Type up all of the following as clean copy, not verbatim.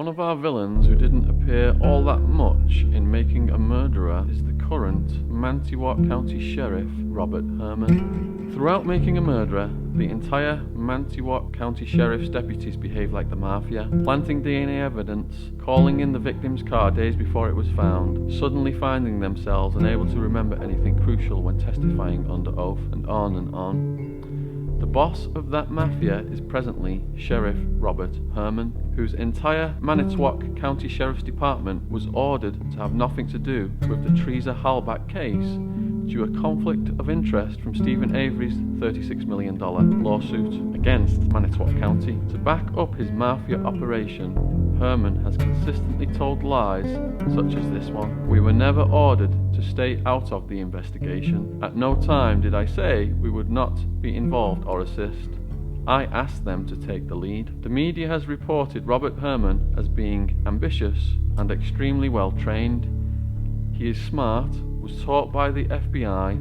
One of our villains who didn't appear all that much in Making a Murderer is the current Mantiwak County Sheriff, Robert Hermann. Throughout Making a Murderer, the entire Mantiwak County Sheriff's deputies behave like the mafia, planting DNA evidence, calling in the victim's car days before it was found, suddenly finding themselves unable to remember anything crucial when testifying under oath, and on and on. The boss of that mafia is presently Sheriff Robert Hermann, whose entire Manitowoc County Sheriff's Department was ordered to have nothing to do with the Teresa Halbach case due to a conflict of interest from Stephen Avery's $36 million lawsuit against Manitowoc County. To back up his mafia operation, Hermann has consistently told lies such as this one. We were never ordered to stay out of the investigation. At no time did I say we would not be involved or assist. I asked them to take the lead. The media has reported Robert Hermann as being ambitious and extremely well trained. He is smart, was taught by the FBI,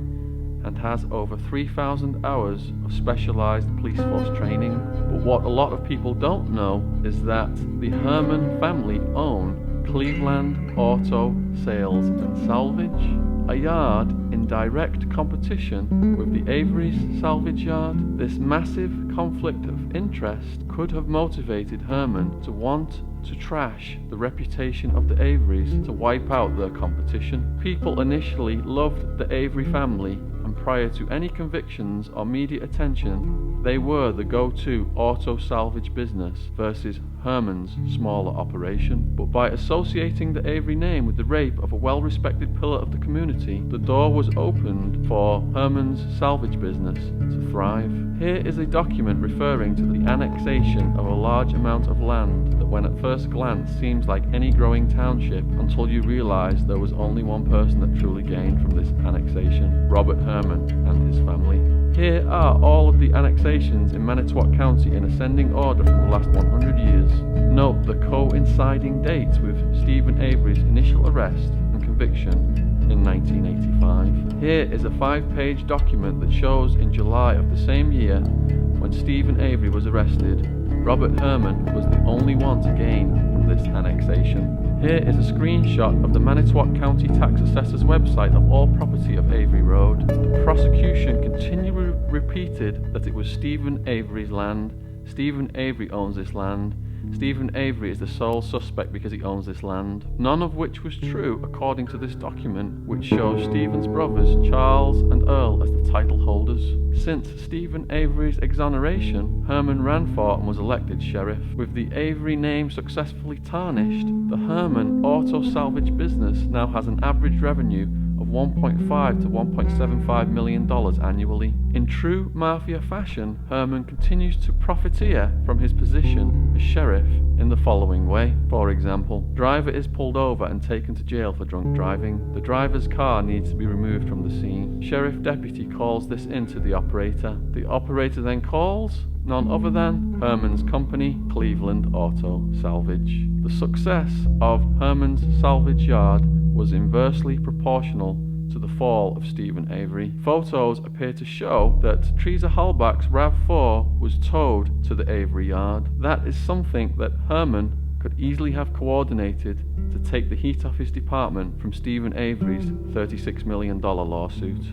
and has over 3,000 hours of specialized police force training. But what a lot of people don't know is that the Hermann family own Cleveland Auto Sales and Salvage, a yard in direct competition with the Avery's salvage yard. This massive conflict of interest could have motivated Hermann to want to trash the reputation of the Averys to wipe out their competition. People initially loved the Avery family, and prior to any convictions or media attention, they were the go-to auto salvage business versus Hermann's smaller operation. But by associating the Avery name with the rape of a well-respected pillar of the community, the door was opened for Hermann's salvage business to thrive. Here is a document referring to the annexation of a large amount of land that when at first glance seems like any growing township until you realize there was only one person that truly gained from this annexation: Robert Hermann and his family. Here are all of the annexations in Manitowoc County in ascending order from the last 100 years. Note the coinciding dates with Stephen Avery's initial arrest and conviction in 1985. Here is a 5-page document that shows in July of the same year, when Stephen Avery was arrested, Robert Hermann was the only one to gain from this annexation. Here is a screenshot of the Manitowoc County Tax Assessor's website of all property of Avery Road. The prosecution continually repeated that it was Stephen Avery's land. Stephen Avery owns this land. Stephen Avery is the sole suspect because he owns this land. None of which was true according to this document, which shows Stephen's brothers Charles and Earl as the title holders. Since Stephen Avery's exoneration, Hermann ran for and was elected sheriff. With the Avery name successfully tarnished, the Hermann auto salvage business now has an average revenue of $1.5 to $1.75 million annually. In true mafia fashion, Hermann continues to profiteer from his position as sheriff in the following way. For example, driver is pulled over and taken to jail for drunk driving. The driver's car needs to be removed from the scene. Sheriff deputy calls this in to the operator. The operator then calls none other than Hermann's company, Cleveland Auto Salvage. The success of Hermann's salvage yard was inversely proportional to the fall of Stephen Avery. Photos appear to show that Teresa Halbach's RAV4 was towed to the Avery yard. That is something that Hermann could easily have coordinated to take the heat off his department from Stephen Avery's $36 million lawsuit.